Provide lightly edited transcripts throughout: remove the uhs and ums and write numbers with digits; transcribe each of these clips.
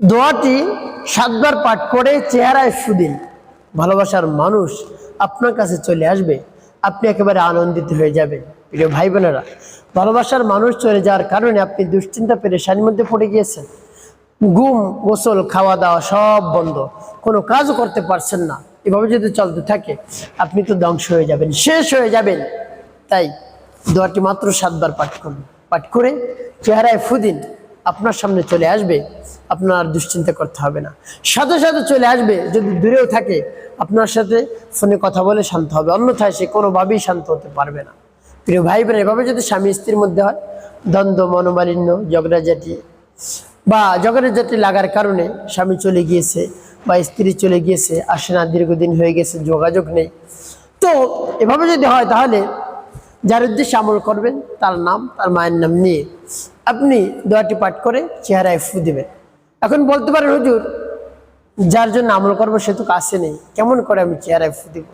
দোয়াটি 7 বার পাঠ করে চেহারায় ফু দিন। ভালোবাসার মানুষ আপনার কাছে চলে আসবে, আপনি একেবারে আনন্দিত হয়ে যাবেন। প্রিয় ভাই বোনেরা, ভালোবাসার মানুষ চলে যাওয়ার কারণে আপনি দুশ্চিন্তা পেরেশানির মধ্যে পড়ে গিয়েছেন। ঘুম, গোসল, খাওয়া দাওয়া সব বন্ধ, কোনো কাজও করতে পারছেন না। এভাবে যদি চলতে থাকে আপনি তো ধ্বংস হয়ে যাবেন, শেষ হয়ে যাবেন। তাই দোয়াটি মাত্র 7 বার পাঠ করুন। পাঠ করে চেহারায় ফু দিন, আপনার সামনে চলে আসবে, আপনার আর দুশ্চিন্তা করতে হবে না। সাথে সাথে চলে আসবে। যদি দূরেও থাকে আপনার সাথে ফোনে কথা বলে শান্ত হবে, অন্যথায় সে কোনোভাবেই শান্ত হতে পারবে না। প্রিয় ভাই বোন, এভাবে যদি স্বামী স্ত্রীর মধ্যে হয় দ্বন্দ্ব, মনোমালিন্য, ঝগড়াঝাটি বা ঝগড়াঝাটি লাগার কারণে স্বামী চলে গিয়েছে বা স্ত্রী চলে গিয়েছে, আসে না, দীর্ঘদিন হয়ে গেছে, যোগাযোগ নেই, তো এভাবে যদি হয় তাহলে যার উদ্দেশ্যে আমল করবেন তার নাম, তার মায়ের নাম নিয়ে আপনি দোয়াটি পাঠ করে চেহারায় ফু দিবেন। এখন বলতে পারেন, হুজুর যার জন্য আমল করবো সে তো কাছে নেই, কেমন করে আমি চেহারায় ফু দিব?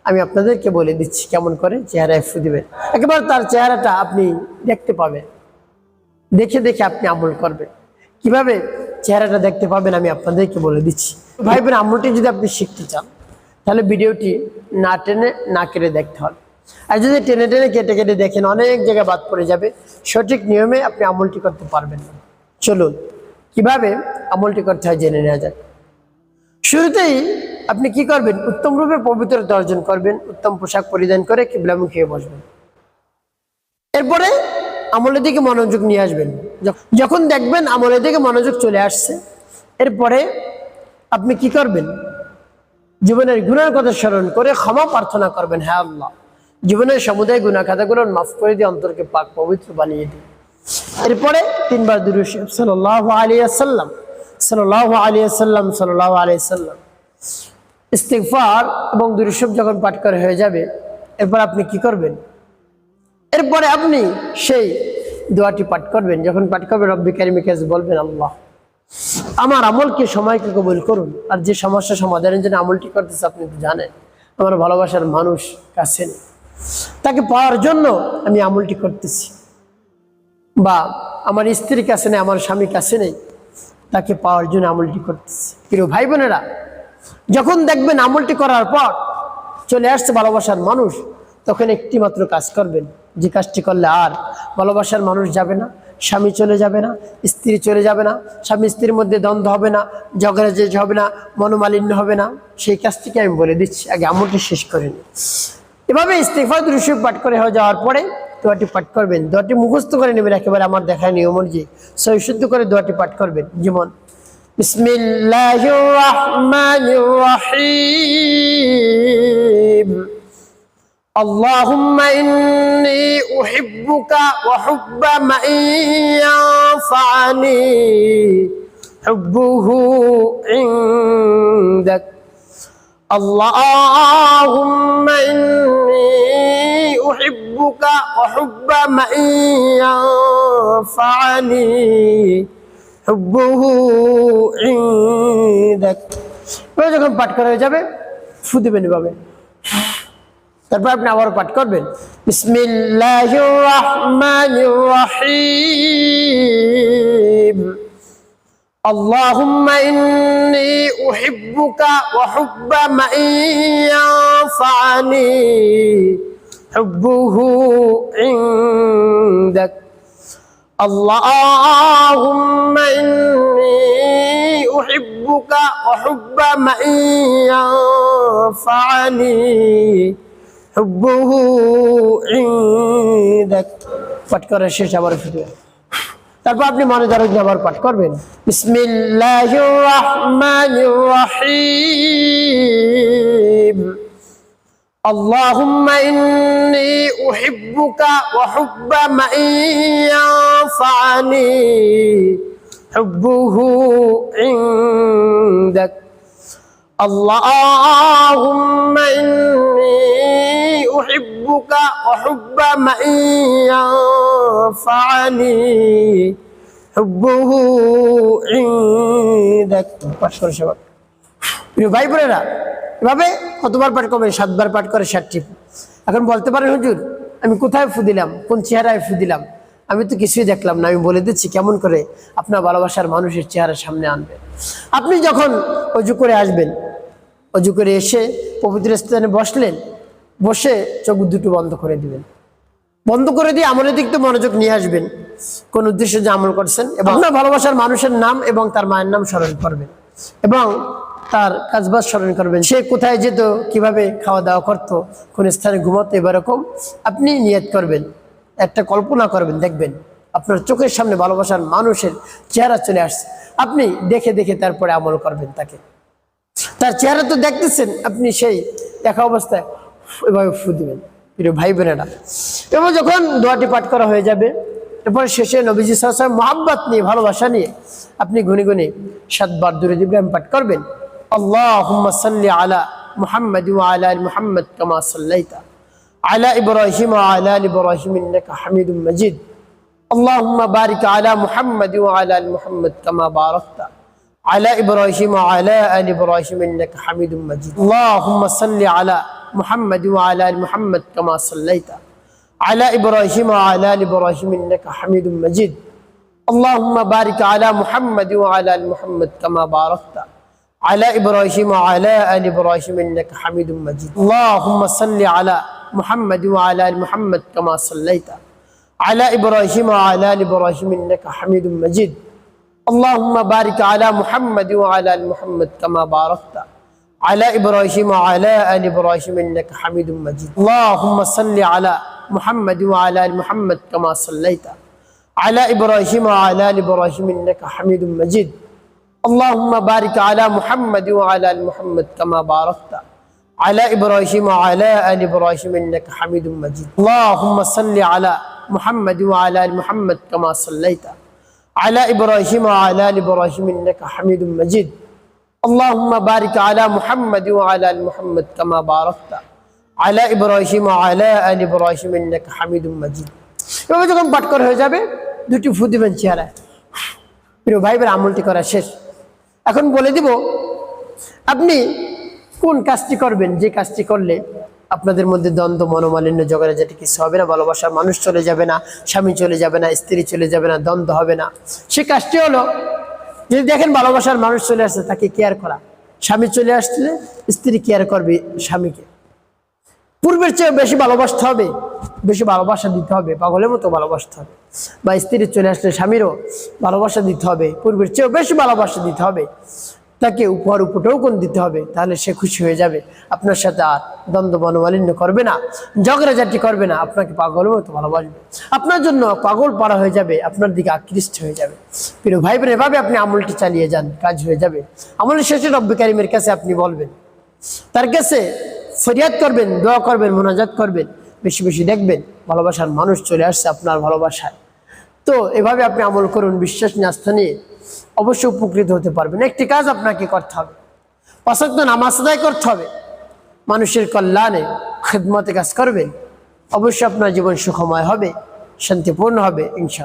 আমি আপনাদেরকে বলে দিচ্ছি কেমন করে চেহারায় ফু দিবেন। একেবারে তার চেহারাটা আপনি দেখতে পাবেন, দেখে দেখে আপনি আমল করবেন। কিভাবে চেহারাটা দেখতে পাবেন আমি আপনাদেরকে বলে দিচ্ছি। ভাই বোন, আমলটি যদি আপনি শিখতে চান তাহলে ভিডিওটি না টেনে না কেটে দেখতে হবে। আর যদি টেনে টেনে কেটে কেটে দেখেন অনেক জায়গায় বাদ পড়ে যাবে, সঠিক নিয়মে আপনি আমলটি করতে পারবেন না। চলুন কিভাবে আমলটি করতে হয় জেনে নেওয়া যাক। শুরুতেই আপনি কি করবেন? উত্তম রূপে পবিত্রতা অর্জন করবেন, উত্তম পোশাক পরিধান করে কিবলামুখী হয়ে বসবেন। এরপরে আমলের দিকে মনোযোগ নিয়ে আসবেন। যখন দেখবেন আমলের দিকে মনোযোগ চলে আসছে, এরপরে আপনি কি করবেন? জীবনের গুনার কথা স্মরণ করে ক্ষমা প্রার্থনা করবেন, হ্যাঁ আল্লাহ, জীবনের সমুদায় গুনাহ খাতাগুলো মাফ করে দিয়ে অন্তরকে পাক পবিত্র বানিয়ে দিন। এরপরে 3 বার দুরূদ শরীফ সাল্লাল্লাহু আলাইহি ওয়াসাল্লাম, সাল্লাল্লাহু আলাইহি ওয়াসাল্লাম, সাল্লাল্লাহু আলাইহি ওয়াসাল্লাম ইস্তিগফার এবং দুরূদ শরীফ যখন পাঠ করে হয়ে যাবে, এরপর আপনি কি করবেন? এরপরে আপনি সেই দোয়াটি পাঠ করবেন। যখন পাঠ করবেন রব্বি কারীমের কাছে বলবেন, আল্লাহ আমার আমলকে সময়কে কবুল করুন। আর যে সমস্যা সমাধানের জন্য আমলটি করতেছে আপনি তো জানেন, আমার ভালোবাসার মানুষ কাছে নেই, তাকে পাওয়ার জন্য আমি আমলটি করতেছি, বা আমার স্ত্রীর কাছে নেই, আমার স্বামীর কাছে নেই, তাকে পাওয়ার জন্য আমলটি করতেছি। প্রিয় ভাই বোনেরা, যখন দেখবেন আমলটি করার পর চলে আসছে ভালোবাসার মানুষ, তখন একটি মাত্র কাজ করবেন, যে কাজটি করলে আর ভালোবাসার মানুষ যাবে না, স্বামী চলে যাবে না, স্ত্রী চলে যাবে না, স্বামী স্ত্রীর মধ্যে দ্বন্দ্ব হবে না, ঝগড়াঝাটি হবে না, মনোমালিন্য হবে না। সেই কাজটিকে আমি বলে দিচ্ছি, আগে আমলটি শেষ করে নিই। এভাবে ইস্তিগফার দুরূদ শরীফ পাঠ করে হয়ে যাওয়ার পরে দোয়াটি পাঠ করবেন। দোয়াটি মুখস্থ করে নেবেন, একেবারে আমার দেখায় নিয়ম অনুযায়ী সহি শুদ্ধ করে দোয়াটি পাঠ করবেন। যেমন বিসমিল্লাহির রাহমানির রহিম, اللهم إني أحبك وحب من ينفعني حبه عندك اللهم إني أحبك وحب من ينفعني حبه عندك। যখন পাঠ করা হয়ে যাবে ফু দিবেন এভাবে। তারপর আপনি আবার পাঠ করবেন বিসমিল্লাহির রাহমানির রহিম, আল্লাহুম্মা ইন্নী উহিব্বুকা ওয়া হুব্বা মান ইয়ানফা'নি হুব্বুহু ইনদাক আল্লাহুম্মা ইন্নী উহিব্বুকা ওয়া হুব্বা মান ইয়ানফা'নি হুব্বুহু ইনদাক। পাঠ করার শেষ আবার ফিরে তারপর আপনি মনে ধরে আবার পাঠ করবেন বিসমিল্লাহির রাহমানির রহিম, আল্লাহুম্মা ইন্নী উহিব্বুকা ওয়া হুব্বা মান ইয়ানফা'নি হুব্বুহু ইনদাক আল্লাহুম্মা ইন্নী উহিব্বুকা ওয়া হুব্বা মান ইয়ানফা'নি হুব্বুহু ইনদাক। প্রিয় ভাই বোনেরা, এভাবে কতবার পাঠ করবেন? 7 বার পাঠ করে 60টি। এখন বলতে পারেন, হুজুর আমি কোথায় ফু দিলাম, কোন চেহারায় ফু দিলাম? আমি তো কিছুই দেখলাম না, আমি বলে দিচ্ছি কেমন করে আপনার ভালোবাসার মানুষের চেহারা সামনে আনবেন। আপনি যখন অজু করে আসবেন, অজু করে এসে পবিত্র স্থানে বসলেন, বসে চোখ দুটো বন্ধ করে দিবেন। বন্ধ করে দিয়ে আমলের দিক তো মনোযোগ নিয়ে আসবেন, কোন উদ্দেশ্যে যে আমল করছেন, এবং আপনার ভালোবাসার মানুষের নাম এবং তার মায়ের নাম স্মরণ করবেন এবং তার কাজবাজ স্মরণ করবেন। সে কোথায় যেত, কিভাবে খাওয়া দাওয়া করতো, কোন স্থানে ঘুমাতো, এরকম আপনি নিয়ত করবেন, একটা কল্পনা করবেন, দেখবেন আপনার চোখের সামনে ভালোবাসার মানুষের চেহারা চলে আসছে। আপনি দেখে দেখে তারপরে আমল করবেন তাকে। তার চেহারা তো দেখতেছেন, আপনি সেই দেখা অবস্থায় এভাবে ফু দিবেন। প্রিয় ভাই বোনেরা, এবং যখন দোয়াটি পাঠ করা হয়ে যাবে, এরপরে শেষে নবীজি সাল্লাল্লাহু আলাইহি ওয়াসাল্লাম মহব্বত নিয়ে, ভালোবাসা নিয়ে আপনি গুনে গুনে 7 বার দুরূদ ইব্রাহিম পাঠ করবেন। আল্লাহুম্মা সাল্লি আলা মুহাম্মাদ ওয়া আলা আলি মুহাম্মাদ কামা সাল্লাইতা আলা ইব্রাহিম ওয়া আলা আলি ইব্রাহিম ইন্নাকা হামিদুম মাজিদ। আল্লাহুম্মা বারিক আলা মুহাম্মাদ ওয়া আলা আলি মুহাম্মাদ কামা বারাকতা আলা ইব্রাহিম ওয়া আলা আলি ইব্রাহিম ইন্নাকা হামিদুম মাজিদ। আল্লাহুম্মা সাল্লি আলা মুহাম্মাদ ওয়া আলা আলি মুহাম্মাদ কামা সাল্লাইতা আলা ইব্রাহিম ওয়া আলা আলি ইব্রাহিম ইন্নাকা হামিদুম মাজিদ। আল্লাহুম্মা বারিক আলা মুহাম্মাদ ওয়া আলা আলি মুহাম্মাদ কামা বারাকতা আলা ইব্রাহিম ওয়া আলা আলি ইব্রাহিম ইন্নাকা হামিদুম মাজিদ। আল্লাহুম্মা সাল্লি আলা মুহাম্মাদ ওয়া আলা আলি মুহাম্মাদ কামা সাল্লাইতা আলা ইব্রাহিম ওয়া আলা আলি ইব্রাহিম ইন্নাকা হামিদুম মাজিদ। আল্লাহুম্মা বারিক আলা মুহাম্মাদ ওয়া আলা আলি মুহাম্মাদ কামা বারাকতা আলা ইব্রাহিম ওয়া আলা আলি ইব্রাহিম ইন্নাকা হামিদুম মাজিদ। আল্লাহুম্মা সাল্লি আলা মুহাম্মাদ ওয়া আলা আলি মুহাম্মাদ কামা সাল্লাইতা আলা ইব্রাহিম ওয়া আলা আলি ইব্রাহিম ইন্নাকা হামিদুম মাজিদ। আল্লাহুম্মা বারিক আলা মুহাম্মাদ ওয়া আলা আলি মুহাম্মাদ কামা বারাকতা আলা ইব্রাহিম ওয়া আলা আলি ইব্রাহিম ইন্নাকা হামিদুম মাজিদ। আল্লাহুম্মা সাল্লি আলা মুহাম্মাদ ওয়া আলা আলি মুহাম্মাদ কামা সাল্লাইতা আলা ইব্রাহিম ওয়া আলা আলি ইব্রাহিম ইন্নাকা হামিদুম মাজিদ। আল্লাহুম্মা বারিক আলা মুহাম্মাদ ওয়া আলা আলি মুহাম্মাদ কামা বারাকতা আলা ইব্রাহিম ওয়া আলা আলি ইব্রাহিম ইন্নাকা হামিদুম মাজিদ। এভাবে যখন পাঠ করা হয়ে যাবে, দুটি ফু দিবেন চেহারায়। প্রিয় ভাই বোন, আমলটি করা শেষ। এখন বলে দিব আপনি কোন কাজটি করবেন, যে কাজটি করলে আপনাদের মধ্যে দ্বন্দ্ব, মনোমালিন্য, ঝগড়া যেটি কিছু হবে না, ভালোবাসার মানুষ চলে যাবে না, স্বামী চলে যাবে না, স্ত্রী চলে যাবে না, দ্বন্দ্ব হবে না। সে কাজটি হলো, যদি দেখেন ভালোবাসার মানুষ চলে আসছে, তাকে কেয়ার করা। স্বামী চলে আসলে স্ত্রী কেয়ার করবে স্বামীকে, পূর্বের চেয়ে বেশি ভালোবাসতে হবে, বেশি ভালোবাসা দিতে হবে, পাগলের মতো ভালোবাসতে হবে। বা স্ত্রী চলে আসলে স্বামীরও ভালোবাসা দিতে হবে, পূর্বের চেয়েও বেশি ভালোবাসা দিতে হবে, তাকে উপহার উপটৌকন দিতে হবে। তাহলে সে খুশি হয়ে যাবে, আপনার সাথে আর দ্বন্দ্ব মনোমালিন্য করবে না, ঝগড়াঝাটি করবে না, আপনাকে পাগলের মতো ভালোবাসবে, আপনার জন্য পাগল পাড়া হয়ে যাবে, আপনার দিকে আকৃষ্ট হয়ে যাবে। প্রিয় ভাই বোন, এভাবে আপনি আমলটি চালিয়ে যান, কাজ হয়ে যাবে। আমলের শেষে রব্বে কারিমের কাছে আপনি বলবেন, তার কাছে ফরিয়াদ করবেন, দোয়া করবেন, মোনাজাত করবেন, বেশি বেশি দেখবেন ভালোবাসার মানুষ চলে আসছে আপনার ভালোবাসায়। তো এভাবে আপনি আমল করুন, বিশ্বাস নিয়ে, আস্থা নিয়ে অবশ্যই উপকৃত হতে পারবেন। একটি কাজ আপনাকে করতে হবে, 5 ওয়াক্ত নামাজ আদায় করতে হবে, মানুষের কল্যাণে খিদমতে কাজ করবেন, অবশ্যই আপনার জীবন সুখময় হবে, শান্তিপূর্ণ হবে ইনশাআল্লাহ।